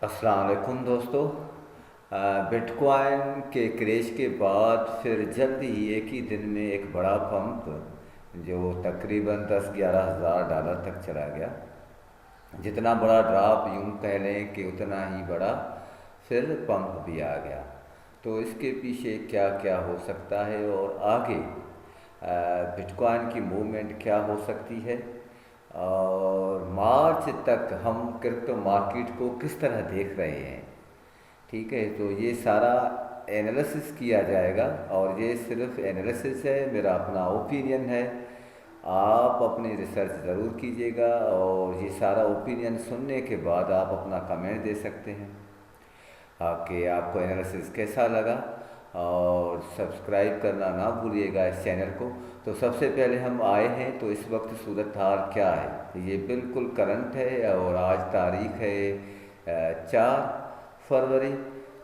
अस्सलाम वालेकुम दोस्तों। बिटकॉइन के क्रेश के बाद फिर जल्द ही एक ही दिन में एक बड़ा पंप जो तकरीबन 10-11 हज़ार डॉलर तक चला गया। जितना बड़ा ड्रॉप यूं कह लें कि उतना ही बड़ा फिर पंप भी आ गया। तो इसके पीछे क्या क्या हो सकता है और आगे बिटकॉइन की मूवमेंट क्या हो सकती है और मार्च तक हम क्रिप्टो मार्केट को किस तरह देख रहे हैं। ठीक है, तो ये सारा एनालिसिस किया जाएगा और ये सिर्फ एनालिसिस है, मेरा अपना ओपिनियन है। आप अपनी रिसर्च ज़रूर कीजिएगा और ये सारा ओपिनियन सुनने के बाद आप अपना कमेंट दे सकते हैं कि आपको एनालिसिस कैसा लगा। और सब्सक्राइब करना ना भूलिएगा इस चैनल को। तो सबसे पहले हम आए हैं तो इस वक्त सूरत हाल क्या है, ये बिल्कुल करंट है और आज तारीख है 4 फरवरी।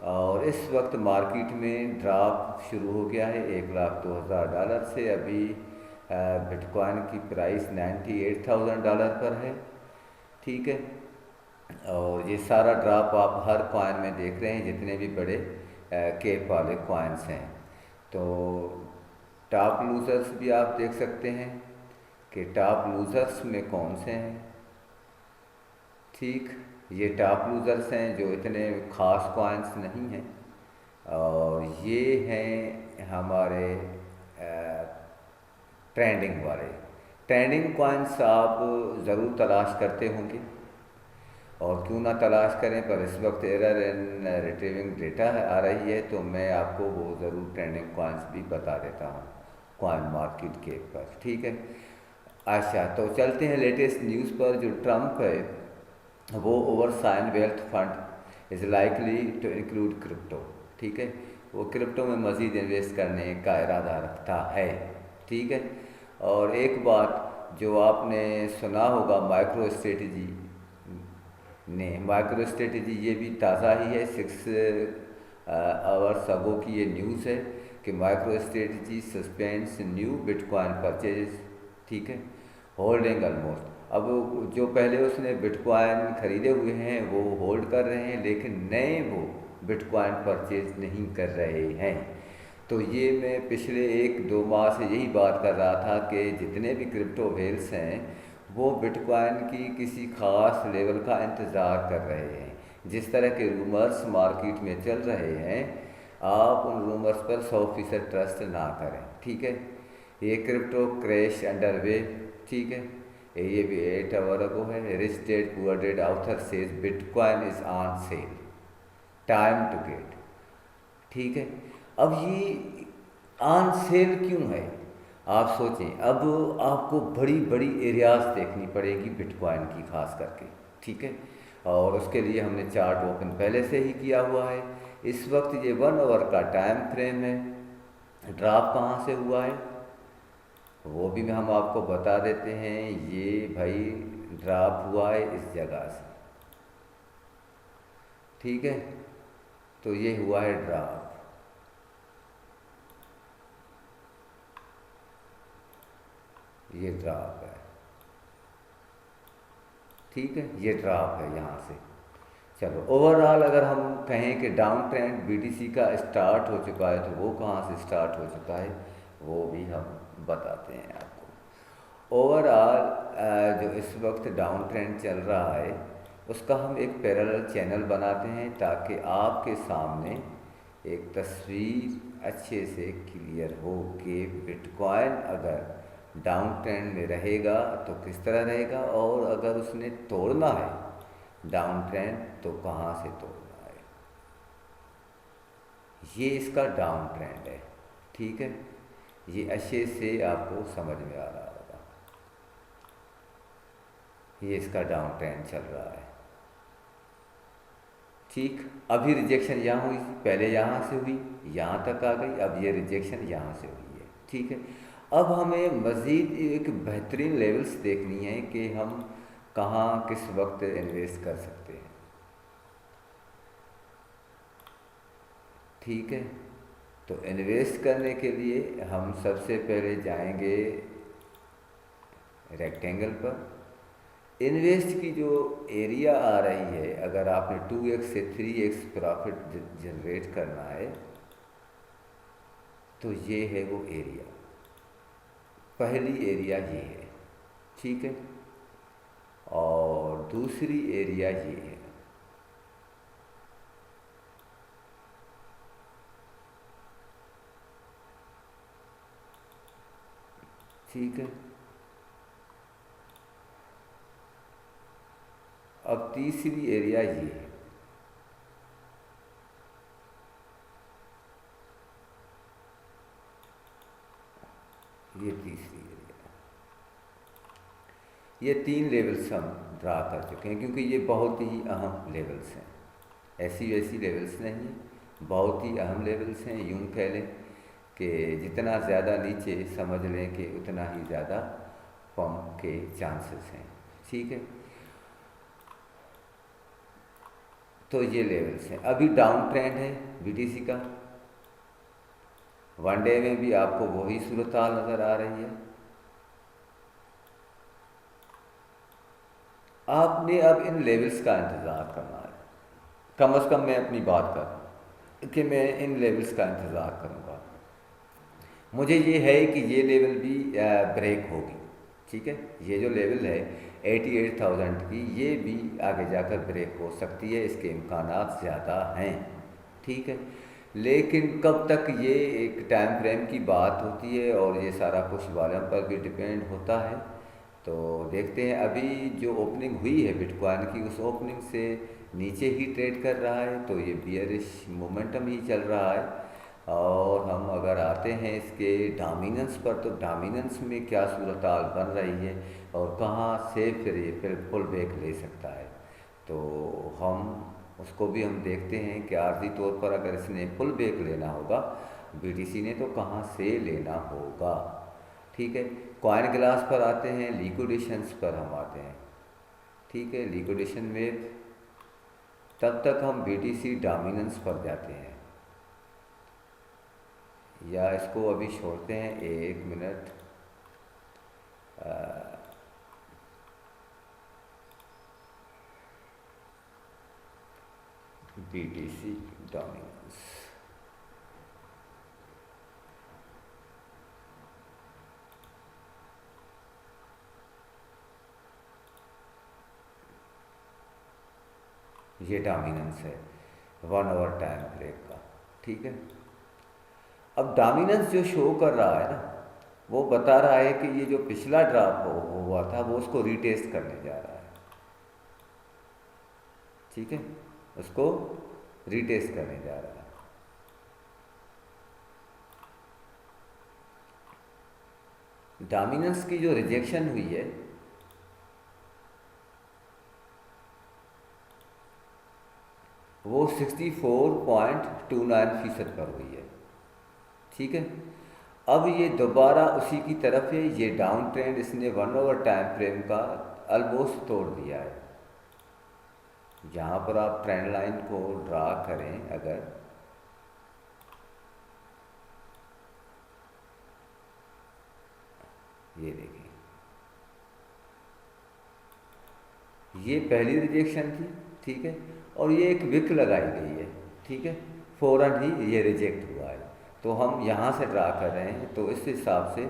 और इस वक्त मार्केट में ड्रॉप शुरू हो गया है 1,02,000 डॉलर से। अभी बिटकॉइन की प्राइस $98,000 पर है। ठीक है, और ये सारा ड्रॉप आप हर कॉइन में देख रहे हैं, जितने भी बड़े केप वाले कॉइन्स हैं। तो टॉप लूज़र्स भी आप देख सकते हैं कि टॉप लूज़र्स में कौन से हैं। ठीक, ये टॉप लूज़र्स हैं जो इतने ख़ास कॉइन्स नहीं हैं। और ये हैं हमारे ट्रेंडिंग वाले ट्रेंडिंग कॉइन्स। आप ज़रूर तलाश करते होंगे और क्यों ना तलाश करें, पर इस वक्त एरर इन रिट्रीविंग डेटा आ रही है तो मैं आपको वो ज़रूर ट्रेंडिंग कॉइन्स भी बता देता हूँ कॉइन मार्केट के पर। ठीक है, अच्छा तो चलते हैं लेटेस्ट न्यूज़ पर। जो ट्रम्प है वो sovereign wealth fund is likely to include crypto. ठीक है, वो क्रिप्टो में मज़ीद इन्वेस्ट करने का इरादा रखता है। ठीक है, और एक बात जो आपने सुना होगा माइक्रो स्ट्रेटजी माइक्रो स्ट्रेटजी ये भी ताज़ा ही है, 6 आवर्स अगो की ये न्यूज़ है कि micro strategy suspends new bitcoin purchase. ठीक है, होल्डिंग ऑलमोस्ट। अब जो पहले उसने बिटकॉइन खरीदे हुए हैं वो होल्ड कर रहे हैं, लेकिन नए वो बिटकॉइन परचेज नहीं कर रहे हैं। तो ये मैं पिछले 1-2 माह से यही बात कर रहा था कि जितने भी क्रिप्टो वेल्स हैं वो बिटकॉइन की किसी ख़ास लेवल का इंतज़ार कर रहे हैं। जिस तरह के रूमर्स मार्केट में चल रहे हैं, आप उन रूमर्स पर 100% ट्रस्ट ना करें। ठीक है, ये क्रिप्टो क्रैश अंडर वे। ठीक है, ये भी 8 आवर अगो है। Rich dad poor dad author says bitcoin is on sale, time to get. ठीक है, अब ये ऑन सेल क्यों है आप सोचें। अब आपको बड़ी बड़ी एरियाज देखनी पड़ेगी बिटकॉइन की खास करके। ठीक है, और उसके लिए हमने चार्ट ओपन पहले से ही किया हुआ है। इस वक्त ये 1 आवर का टाइम फ्रेम है। ड्रॉप कहाँ से हुआ है वो भी हम आपको बता देते हैं। ये भाई ड्रॉप हुआ है इस जगह से। ठीक है, तो ये हुआ है ड्रॉप, ये ड्रॉप है। ठीक है, ये ड्रॉप है यहाँ से। चलो ओवरऑल अगर हम कहें कि डाउन ट्रेंड बीटीसी का स्टार्ट हो चुका है तो वो कहाँ से स्टार्ट हो चुका है वो भी हम बताते हैं आपको। ओवरऑल जो इस वक्त डाउन ट्रेंड चल रहा है उसका हम एक पैरेलल चैनल बनाते हैं ताकि आपके सामने एक तस्वीर अच्छे से क्लियर हो कि बिटकॉइन अगर डाउन ट्रेंड में रहेगा तो किस तरह रहेगा, और अगर उसने तोड़ना है डाउन ट्रेंड तो कहाँ से तोड़ना है। ये इसका डाउन ट्रेंड है। ठीक है, ये अच्छे से आपको समझ में आ रहा होगा। ये इसका डाउन ट्रेंड चल रहा है। ठीक, अभी रिजेक्शन यहाँ हुई, पहले यहाँ से हुई, यहाँ तक आ गई, अब ये रिजेक्शन यहाँ से हुई है। ठीक है, अब हमें मज़ीद एक बेहतरीन लेवल्स देखनी है कि हम कहाँ किस वक्त इन्वेस्ट कर सकते हैं। ठीक है, तो इन्वेस्ट करने के लिए हम सबसे पहले जाएंगे रेक्टेंगल पर। इन्वेस्ट की जो एरिया आ रही है, अगर आपने 2x से 3x प्रॉफिट जनरेट करना है तो ये है वो एरिया, पहली एरिया ये है, ठीक है। और दूसरी एरिया ये है, ठीक है। अब तीसरी एरिया ये है, ये तीसरी एरिया। ये 3 लेवल्स हम ड्रा कर चुके हैं, क्योंकि ये बहुत ही अहम लेवल्स हैं, ऐसी वैसी लेवल्स नहीं हैं, बहुत ही अहम लेवल्स हैं। यूँ कह लें कि जितना ज़्यादा नीचे समझ लें कि उतना ही ज़्यादा पंप के चांसेस हैं, ठीक है। तो ये लेवल्स हैं। अभी डाउन ट्रेंड है बीटीसी का, वन डे में भी आपको वही सूरत हाल नज़र आ रही है। आपने अब इन लेवल्स का इंतज़ार करना है, कम अज़ कम मैं अपनी बात कर कि मैं इन लेवल्स का इंतज़ार करूँगा। मुझे ये है कि ये लेवल भी ब्रेक होगी, ठीक है। ये जो लेवल है 88,000 की, ये भी आगे जाकर ब्रेक हो सकती है, इसके इम्कानात ज़्यादा हैं, ठीक है। लेकिन कब तक, ये एक टाइम फ्रेम की बात होती है और ये सारा कुछ वॉल्यूम पर भी डिपेंड होता है। तो देखते हैं, अभी जो ओपनिंग हुई है बिटकॉइन की, उस ओपनिंग से नीचे ही ट्रेड कर रहा है, तो ये बियरिश मोमेंटम ही चल रहा है। और हम अगर आते हैं इसके डोमिनेंस पर, तो डोमिनेंस में क्या सूरत हाल बन रही है और कहाँ से फिर ये फिर पुल बैक ले सकता है, तो हम उसको भी हम देखते हैं कि आर्जी तौर पर अगर इसने पुल बैक लेना होगा बीटीसी ने, तो कहाँ से लेना होगा, ठीक है। कॉइन ग्लास पर आते हैं, लिक्विडेशंस पर हम आते हैं, ठीक है। लिक्विडेशन में तब तक हम बीटीसी डोमिनेंस पर जाते हैं, या इसको अभी छोड़ते हैं 1 मिनट। बीटीसी डोमिनेंस, ये डोमिनेंस है 1 आवर टाइम ब्रेक का, ठीक है। अब डोमिनेंस जो शो कर रहा है ना, वो बता रहा है कि ये जो पिछला ड्रॉप हुआ था वो उसको रीटेस्ट करने जा रहा है, ठीक है, उसको रीटेस्ट करने जा रहा है। डोमिनेंस की जो रिजेक्शन हुई है वो 64.29% पर हुई है, ठीक है। अब ये दोबारा उसी की तरफ है, ये डाउन ट्रेंड इसने 1 आवर टाइम फ्रेम का ऑलमोस्ट तोड़ दिया है। यहाँ पर आप ट्रेंड लाइन को ड्रा करें, अगर ये देखिए, ये पहली रिजेक्शन थी, ठीक है, और ये एक विक लगाई गई है, ठीक है, फ़ौरन ही ये रिजेक्ट हुआ है। तो हम यहाँ से ड्रा कर रहे हैं, तो इस हिसाब से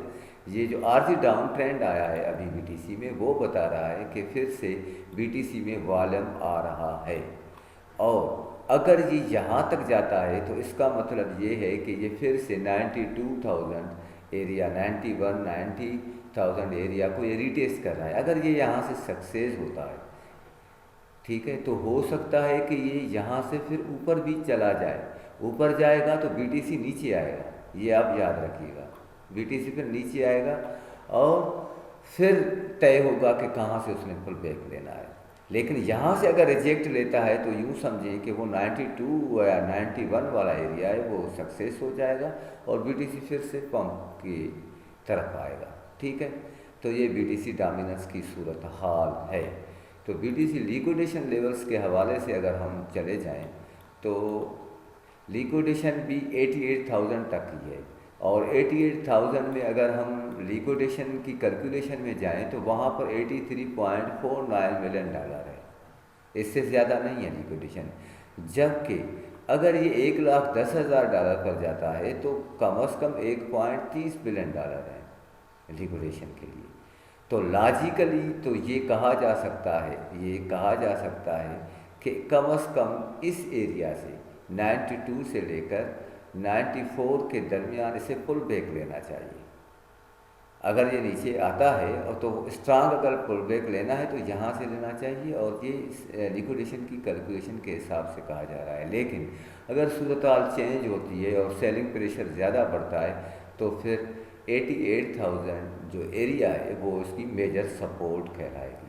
ये जो आरजी डाउन ट्रेंड आया है अभी बीटीसी में, वो बता रहा है कि फिर से बीटीसी में वॉल्यूम आ रहा है। और अगर ये यहाँ तक जाता है तो इसका मतलब ये है कि ये फिर से 92,000 एरिया, 90,000 एरिया को ये रीटेस्ट कर रहा है। अगर ये यहाँ से सक्सेस होता है, ठीक है, तो हो सकता है कि ये यहाँ से फिर ऊपर भी चला जाए। ऊपर जाएगा तो बीटीसी नीचे आएगा, ये आप याद रखिएगा, बीटीसी फिर नीचे आएगा और फिर तय होगा कि कहाँ से उसने फुल बैक लेना है। लेकिन यहाँ से अगर रिजेक्ट लेता है तो यूँ समझें कि वो 92 या 91 वाला एरिया है वो सक्सेस हो जाएगा और बीटीसी फिर से पंप की तरफ आएगा, ठीक है। तो ये बीटीसी डोमिनेंस की सूरत हाल है। तो बीटीसी लिक्विडेशन लेवल्स के हवाले से अगर हम चले जाएं तो लिक्विडेशन भी 88,000 तक की है और 88,000 में अगर हम लिक्विडेशन की कैलकुलेशन में जाएं तो वहाँ पर $83.49 मिलियन है। इससे ज़्यादा नहीं है लिक्विडेशन। जबकि अगर ये $1,10,000 पर जाता है तो कम से कम $1.30 बिलियन है लिक्विडेशन के लिए। तो लॉजिकली तो ये कहा जा सकता है कि कम से कम इस एरिया से 92 से लेकर 94 के दरमियान इसे पुल बैक लेना चाहिए। अगर ये नीचे आता है और तो स्ट्रांग अगर पुल बैक लेना है तो यहाँ से लेना चाहिए, और ये लिक्विडेशन की कैलकुलेशन के हिसाब से कहा जा रहा है। लेकिन अगर सूरत हाल चेंज होती है और सेलिंग प्रेशर ज़्यादा बढ़ता है तो फिर 88,000 जो एरिया है वो उसकी मेजर सपोर्ट कहलाएगी।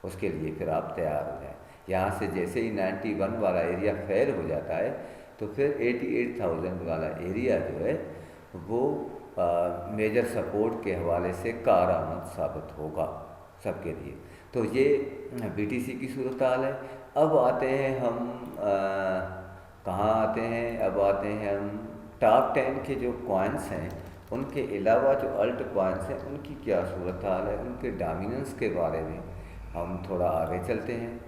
उसके लिए फिर आप तैयार हो जाएं। यहाँ से जैसे ही 91 वाला एरिया फेल हो जाता है तो फिर 88,000 वाला एरिया जो है वो मेजर सपोर्ट के हवाले से कारआमद साबित होगा सबके लिए। तो ये बीटीसी की सूरत हाल है। अब आते हैं हम कहाँ आते हैं, अब आते हैं हम टॉप 10 के जो कॉइन्स हैं उनके अलावा जो अल्ट कॉइन्स हैं उनकी क्या सूरत हाल है, उनके डोमिनेंस के बारे में हम थोड़ा आगे चलते हैं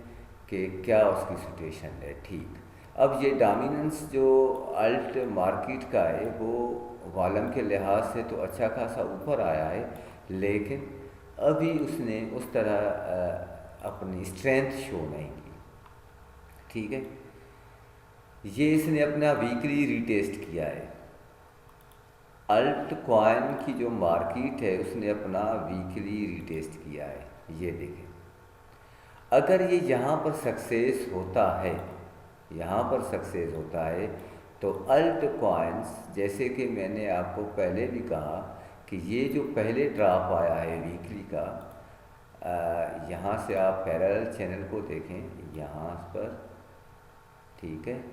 कि क्या उसकी सिचुएशन है। ठीक, अब ये डोमिनेंस जो अल्ट मार्केट का है वो वॉल्यूम के लिहाज से तो अच्छा खासा ऊपर आया है, लेकिन अभी उसने उस तरह अपनी स्ट्रेंथ शो नहीं की। ठीक है, ये इसने अपना वीकली रीटेस्ट किया है। अल्ट कॉइन की जो मार्केट है उसने अपना वीकली रीटेस्ट किया है। ये देखें, अगर ये यहाँ पर सक्सेस होता है, यहाँ पर सक्सेस होता है तो अल्ट कॉइन्स, जैसे कि मैंने आपको पहले भी कहा कि ये जो पहले ड्रॉप आया है वीकली का, यहाँ से आप पैरेलल चैनल को देखें यहाँ पर, ठीक है,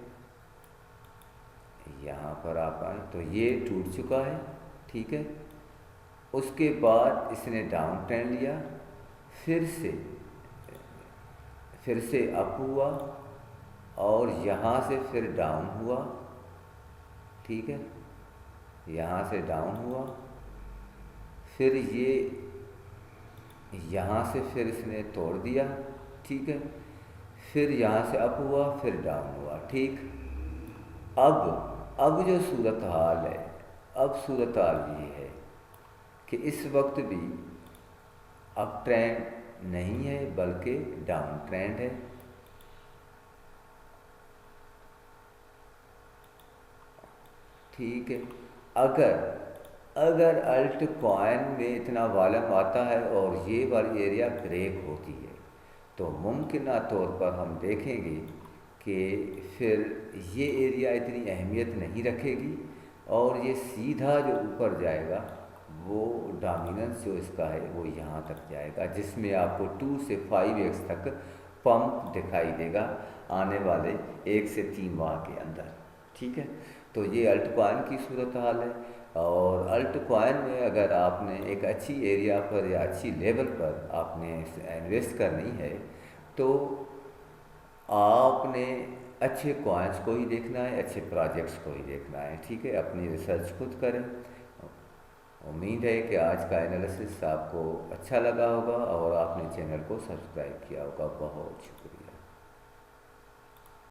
यहाँ पर आप आए तो ये टूट चुका है। ठीक है, उसके बाद इसने डाउन ट्रेंड लिया, फिर से अप हुआ और यहाँ से फिर डाउन हुआ। ठीक है, यहाँ से डाउन हुआ, फिर ये यहाँ से फिर इसने तोड़ दिया। ठीक है, फिर यहाँ से अप हुआ, फिर डाउन हुआ। ठीक, अब जो सूरत हाल है, अब सूरत हाल ये है कि इस वक्त भी अप ट्रेंड नहीं है बल्कि डाउन ट्रेंड है। ठीक है, अगर अल्ट कॉइन में इतना वॉल्यूम आता है और ये वाली एरिया ब्रेक होती है तो मुमकिन तौर पर हम देखेंगे कि फिर ये एरिया इतनी अहमियत नहीं रखेगी और ये सीधा जो ऊपर जाएगा वो डोमिनेंस जो इसका है वो यहाँ तक जाएगा, जिसमें आपको 2 से 5x तक पंप दिखाई देगा आने वाले 1 से 3 माह के अंदर। ठीक है, तो ये अल्ट कॉइन की सूरत हाल है। और अल्ट कॉइन में अगर आपने एक अच्छी एरिया पर या अच्छी लेवल पर आपने इन्वेस्ट करनी है तो आपने अच्छे कॉइन्स को ही देखना है, अच्छे प्रोजेक्ट्स को ही देखना है। ठीक है, अपनी रिसर्च खुद करें। उम्मीद है कि आज का एनालिसिस आपको अच्छा लगा होगा और आपने चैनल को सब्सक्राइब किया होगा। बहुत शुक्रिया।